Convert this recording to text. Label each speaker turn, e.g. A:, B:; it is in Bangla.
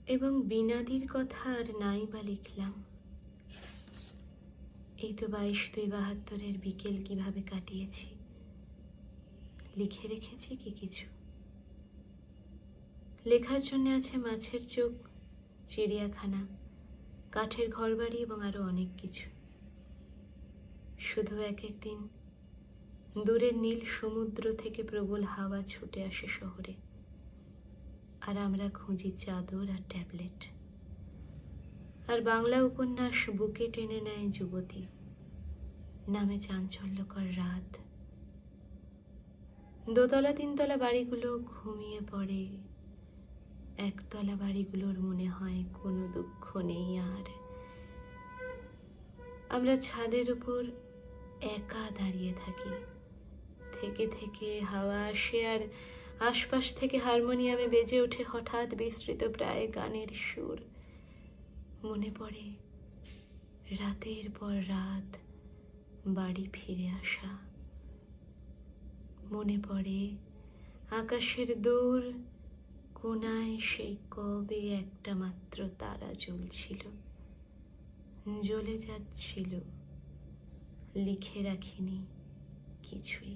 A: এবং বিনাদির কথা আর নাই বা লিখলাম। এই তো 22/2/72 বিকেল কিভাবে কাটিয়েছি। লিখে রেখেছি কি কিছু? লেখার জন্য আছে মাছের চোখ, চিড়িয়াখানা, কাঠের ঘরবাড়ি এবং আরো অনেক কিছু। শুধু এক একদিন দূরের নীল সমুদ্র থেকে প্রবল হাওয়া ছুটে আসে শহরে, আর আমরা খুঁজি চাদর আর ট্যাবলেট। আর বাংলা উপন্যাস বুকে টেনে নেয় যুবতী, নামে চাঞ্চল্যকর রাত। দোতলা তিনতলা বাড়িগুলো ঘুমিয়ে পড়ে, একতলা বাড়িগুলোর মনে হয় কোনো দুঃখ নেই আর। আমরা ছাদের উপর একা দাঁড়িয়ে থাকি, থেকে থেকে হাওয়া আসে আর আশপাশ থেকে হারমোনিয়ামে বেজে ওঠে হঠাৎ বিস্তৃত প্রায় গানের সুর। মনে পড়ে রাতের পর রাত বাড়ি ফিরে আসা। মনে পড়ে আকাশের দূর কোনায় সেই কবে একটা মাত্র তারা জ্বলছিল, জ্বলে যাচ্ছিল। লিখে রাখিনি কিছুই।